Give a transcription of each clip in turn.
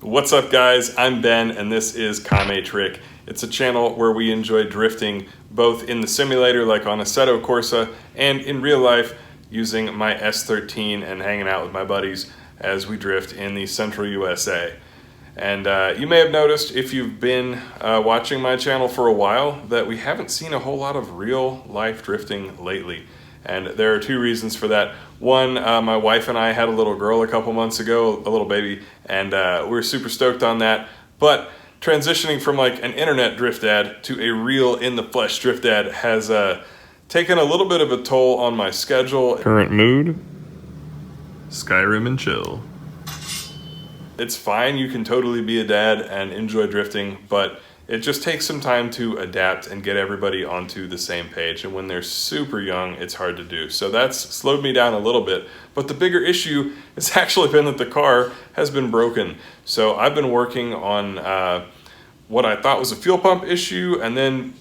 What's up guys, I'm Ben and this is KameTrick. It's a channel where we enjoy drifting both in the simulator like on Assetto Corsa and in real life using my S13 and hanging out with my buddies as we drift in the central USA. And you may have noticed if you've been watching my channel for a while that we haven't seen a whole lot of real life drifting lately. And there are two reasons for that. One, my wife and I had a little girl a couple months ago, a little baby, and we were super stoked on that. But transitioning from like an internet drift dad to a real in the flesh drift dad has taken a little bit of a toll on my schedule. Current mood, Skyrim and chill. It's fine, you can totally be a dad and enjoy drifting, but it just takes some time to adapt and get everybody onto the same page. And when they're super young, it's hard to do. So that's slowed me down a little bit. But the bigger issue has actually been that the car has been broken. So I've been working on what I thought was a fuel pump issue, and then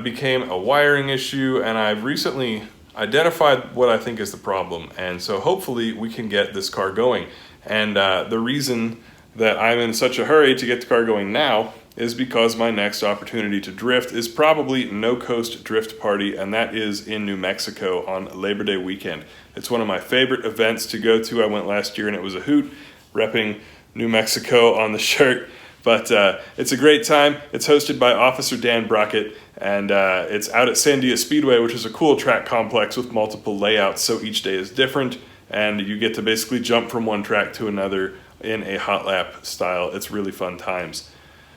became a wiring issue. And I've recently identified what I think is the problem. And so hopefully we can get this car going. And the reason that I'm in such a hurry to get the car going now is because my next opportunity to drift is probably No Coast Drift Party, and that is in New Mexico on Labor Day weekend. It's one of my favorite events to go to. I went last year and it was a hoot, repping New Mexico on the shirt. But it's a great time. It's hosted by Officer Dan Brockett, and it's out at Sandia Speedway, which is a cool track complex with multiple layouts, so each day is different, and you get to basically jump from one track to another in a hot lap style. It's really fun times.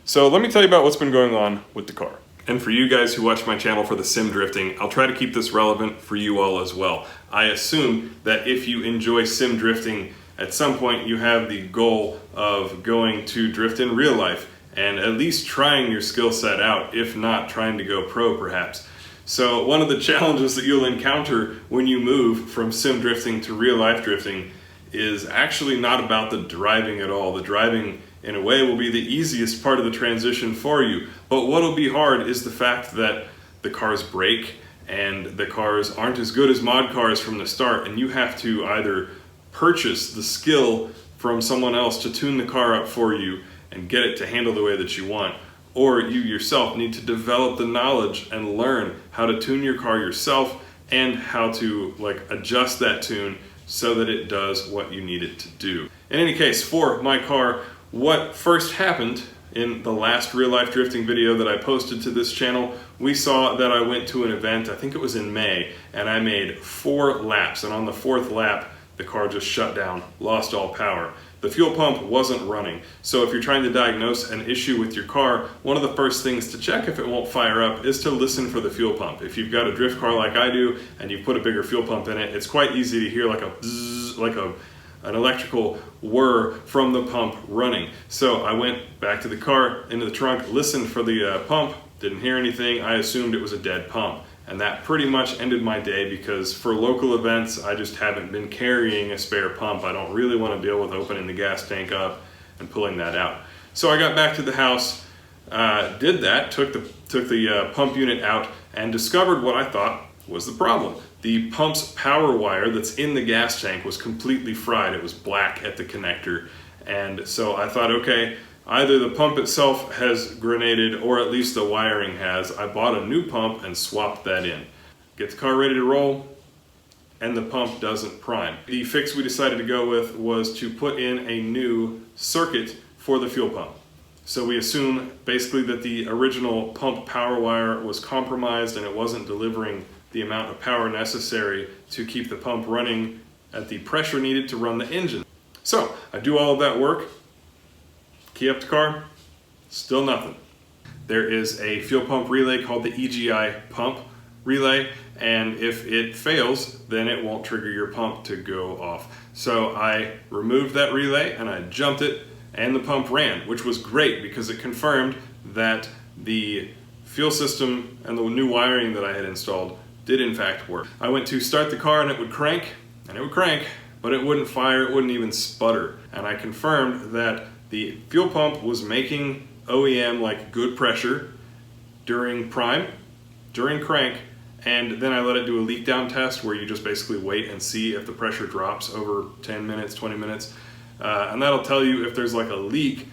So let me tell you about what's been going on with the car. And for you guys who watch my channel for the sim drifting, I'll try to keep this relevant for you all as well. I assume that if you enjoy sim drifting, at some point you have the goal of going to drift in real life and at least trying your skill set out, if not trying to go pro perhaps. So one of the challenges that you'll encounter when you move from sim drifting to real life drifting is actually not about the driving at all. The driving in a way will be the easiest part of the transition for you. But what'll be hard is the fact that the cars break and the cars aren't as good as mod cars from the start, and you have to either purchase the skill from someone else to tune the car up for you and get it to handle the way that you want, or you yourself need to develop the knowledge and learn how to tune your car yourself and how to adjust that tune so that it does what you need it to do. In any case, for my car, what first happened in the last real life drifting video that I posted to this channel, we saw that I went to an event, I think it was in May, and I made 4 laps, and on the 4th lap, the car just shut down, lost all power. The fuel pump wasn't running. So if you're trying to diagnose an issue with your car, one of the first things to check if it won't fire up is to listen for the fuel pump. If you've got a drift car like I do, and you put a bigger fuel pump in it, it's quite easy to hear like a bzzz, an electrical whir from the pump running. So I went back to the car, into the trunk, listened for the pump, didn't hear anything. I assumed it was a dead pump. And that pretty much ended my day, because for local events, I just haven't been carrying a spare pump. I don't really want to deal with opening the gas tank up and pulling that out. So I got back to the house, did that, took the pump unit out, and discovered what I thought was the problem. The pump's power wire that's in the gas tank was completely fried. It was black at the connector. And so I thought, okay, either the pump itself has grenaded or at least the wiring has. I bought a new pump and swapped that in. Get the car ready to roll, and the pump doesn't prime. The fix we decided to go with was to put in a new circuit for the fuel pump. So we assume basically that the original pump power wire was compromised and it wasn't delivering the amount of power necessary to keep the pump running at the pressure needed to run the engine. So I do all of that work, key up the car, still nothing. There is a fuel pump relay called the EGI pump relay, and if it fails, then it won't trigger your pump to go off. So I removed that relay and I jumped it, and the pump ran, which was great because it confirmed that the fuel system and the new wiring that I had installed did in fact work. I went to start the car and it would crank, but it wouldn't fire, it wouldn't even sputter. And I confirmed that the fuel pump was making OEM good pressure during prime, during crank, and then I let it do a leak down test where you just basically wait and see if the pressure drops over 10 minutes, 20 minutes. And that'll tell you if there's a leak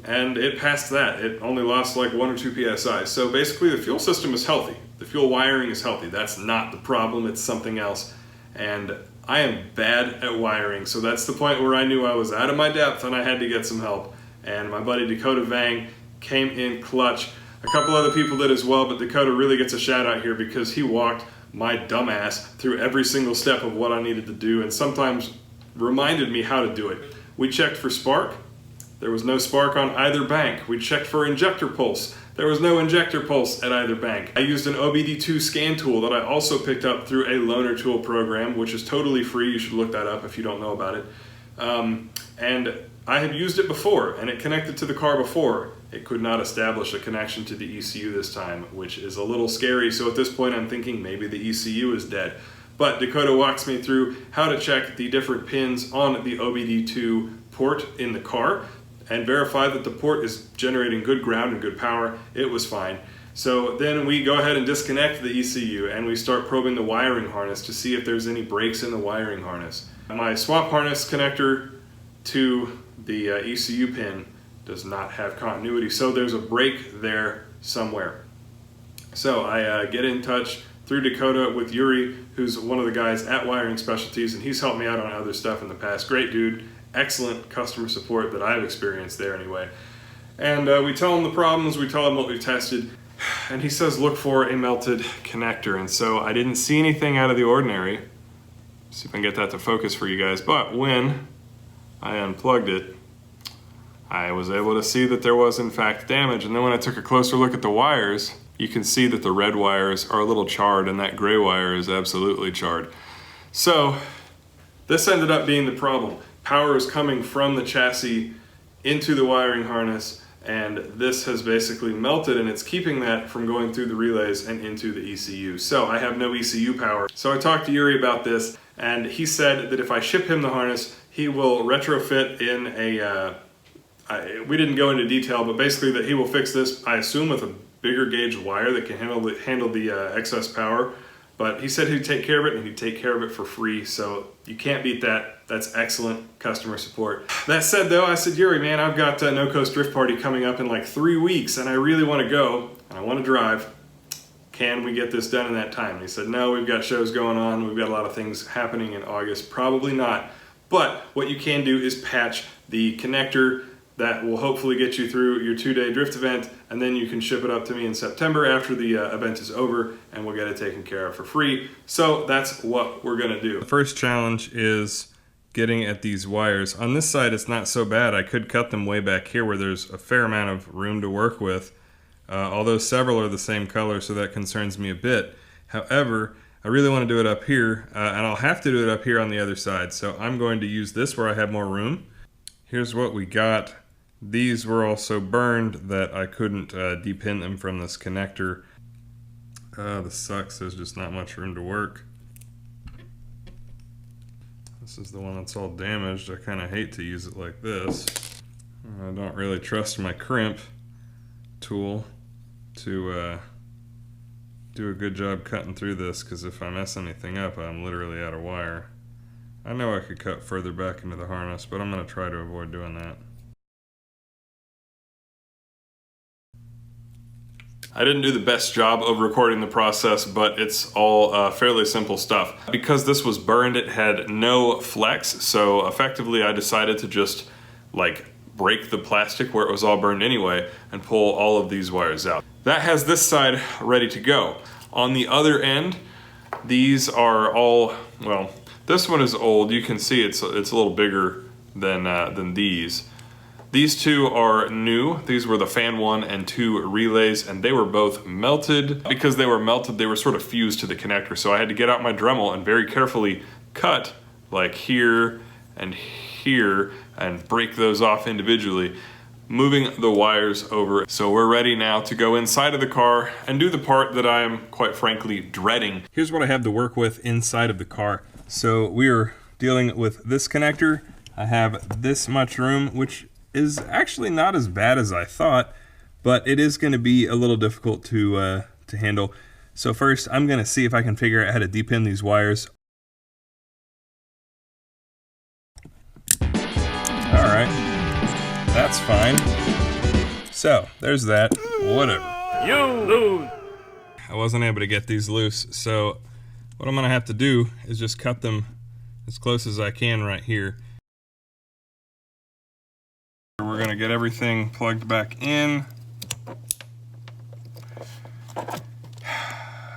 and it passed that. It only lost like 1 or 2 psi. So basically the fuel system is healthy. The fuel wiring is healthy. That's not the problem, it's something else. And I am bad at wiring, so that's the point where I knew I was out of my depth and I had to get some help. And my buddy Dakota Vang came in clutch. A couple other people did as well, but Dakota really gets a shout out here because he walked my dumbass through every single step of what I needed to do and sometimes reminded me how to do it. We checked for spark. There was no spark on either bank. We checked for injector pulse. There was no injector pulse at either bank. I used an OBD2 scan tool that I also picked up through a loaner tool program, which is totally free. You should look that up if you don't know about it. And I had used it before, and it connected to the car before. It could not establish a connection to the ECU this time, which is a little scary. So at this point, I'm thinking maybe the ECU is dead. But Dakota walks me through how to check the different pins on the OBD2 port in the car and verify that the port is generating good ground and good power. It was fine. So then we go ahead and disconnect the ECU and we start probing the wiring harness to see if there's any breaks in the wiring harness. My swap harness connector to the ECU pin does not have continuity, so there's a break there somewhere. So I get in touch through Dakota with Yuri, who's one of the guys at Wiring Specialties, and he's helped me out on other stuff in the past. Great dude, excellent customer support that I've experienced there anyway. And we tell him the problems, we tell him what we've tested, and he says look for a melted connector. And so I didn't see anything out of the ordinary. See if I can get that to focus for you guys. But when I unplugged it, I was able to see that there was in fact damage. And then when I took a closer look at the wires, you can see that the red wires are a little charred and that gray wire is absolutely charred. So this ended up being the problem. Power is coming from the chassis into the wiring harness, and this has basically melted and it's keeping that from going through the relays and into the ECU. So I have no ECU power. So I talked to Yuri about this, and he said that if I ship him the harness, he will retrofit in a, we didn't go into detail, but basically that he will fix this, I assume, with a bigger gauge wire that can handle the excess power. But he said he'd take care of it, and he'd take care of it for free, so you can't beat that. That's excellent customer support. That said though, I said, Yuri, man, I've got a No Coast Drift Party coming up in like 3 weeks, and I really want to go, and I want to drive. Can we get this done in that time? And he said, no, we've got shows going on, we've got a lot of things happening in August, probably not. But what you can do is patch the connector that will hopefully get you through your 2-day drift event, and then you can ship it up to me in September after the event is over, and we'll get it taken care of for free. So that's what we're gonna do. The first challenge is getting at these wires. On this side, it's not so bad. I could cut them way back here where there's a fair amount of room to work with, although several are the same color, so that concerns me a bit. However, I really want to do it up here, and I'll have to do it up here on the other side. So I'm going to use this where I have more room. Here's what we got. These were also burned that I couldn't depin them from this connector. This sucks, there's just not much room to work. This is the one that's all damaged. I kind of hate to use it like this. I don't really trust my crimp tool to do a good job cutting through this, because if I mess anything up, I'm literally out of wire. I know I could cut further back into the harness, but I'm going to try to avoid doing that. I didn't do the best job of recording the process, but it's all fairly simple stuff. Because this was burned, it had no flex, so effectively I decided to just like break the plastic where it was all burned anyway and pull all of these wires out. That has this side ready to go. On the other end, these are all, well, this one is old. You can see it's a little bigger than these. These two are new. These were the fan 1 and 2 relays, and they were both melted. Because they were melted, they were sort of fused to the connector, so I had to get out my Dremel and very carefully cut like here and break those off individually, moving the wires over. So we're ready now to go inside of the car and do the part that I am quite frankly dreading. Here's what I have to work with inside of the car. So we are dealing with this connector. I have this much room, which is actually not as bad as I thought, but it is going to be a little difficult to handle. So first, I'm going to see if I can figure out how to depin these wires. All right, that that's fine. So, there's that. Whatever. You lose. I wasn't able to get these loose, so what I'm gonna have to do is just cut them as close as I can right here. We're gonna get everything plugged back in,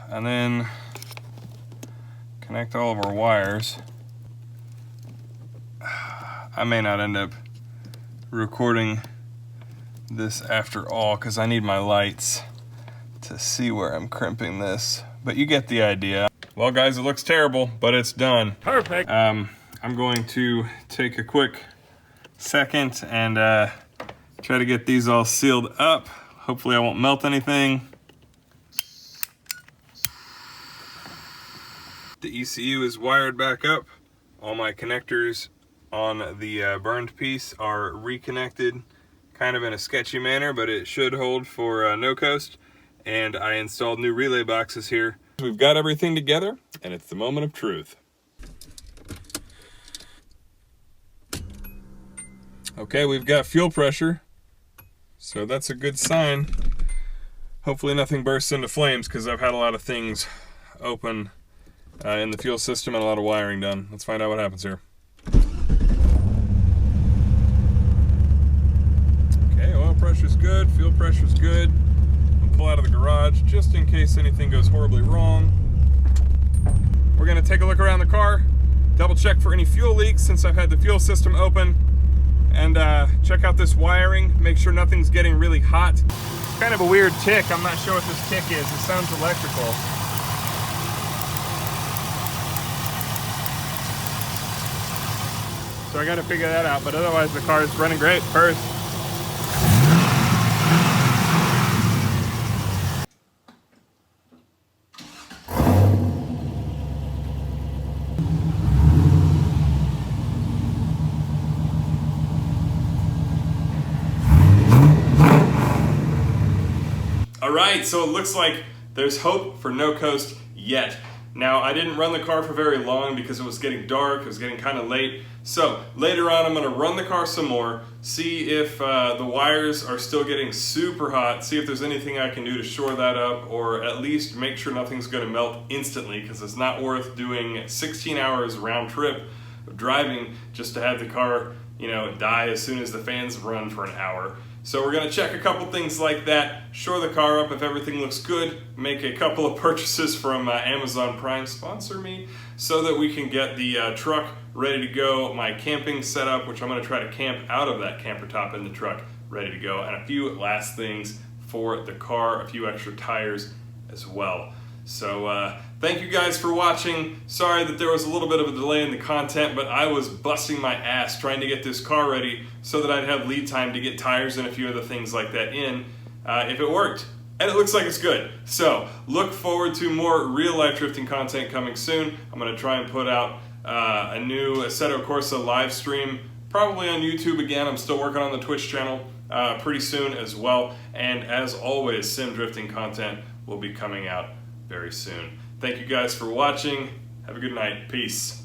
and then connect all of our wires. I may not end up recording this after all because I need my lights to see where I'm crimping this, but you get the idea. Well guys, it looks terrible, but it's done. Perfect. I'm going to take a quick second and try to get these all sealed up. Hopefully I won't melt anything. The ECU is wired back up. All my connectors on the burned piece are reconnected, kind of in a sketchy manner, but it should hold for no coast. And I installed new relay boxes here. We've got everything together, and it's the moment of truth. Okay, we've got fuel pressure, so that's a good sign. Hopefully nothing bursts into flames, because I've had a lot of things open in the fuel system and a lot of wiring done. Let's find out what happens here. Okay, oil pressure's good, fuel pressure's good. I'll pull out of the garage just in case anything goes horribly wrong. We're gonna take a look around the car, double check for any fuel leaks since I've had the fuel system open, and check out this wiring, make sure nothing's getting really hot. Kind of a weird tick, I'm not sure what this tick is. It sounds electrical. So I gotta figure that out, but otherwise the car is running great. First. All right, so it looks like there's hope for no coast yet. Now, I didn't run the car for very long because it was getting dark, it was getting kind of late. So later on, I'm gonna run the car some more, see if the wires are still getting super hot, see if there's anything I can do to shore that up, or at least make sure nothing's gonna melt instantly, because it's not worth doing 16 hours round trip of driving just to have the car, you know, die as soon as the fans run for an hour. So we're gonna check a couple things like that, shore the car up if everything looks good, make a couple of purchases from Amazon Prime, sponsor me, so that we can get the truck ready to go, my camping setup, which I'm gonna try to camp out of that camper top in the truck, ready to go, and a few last things for the car, a few extra tires as well. So thank you guys for watching. Sorry that there was a little bit of a delay in the content, but I was busting my ass trying to get this car ready so that I'd have lead time to get tires and a few other things like that in if it worked. And it looks like it's good. So look forward to more real life drifting content coming soon. I'm gonna try and put out a new Assetto Corsa live stream, probably on YouTube again. I'm still working on the Twitch channel pretty soon as well. And as always, sim drifting content will be coming out very soon. Thank you guys for watching. Have a good night. Peace.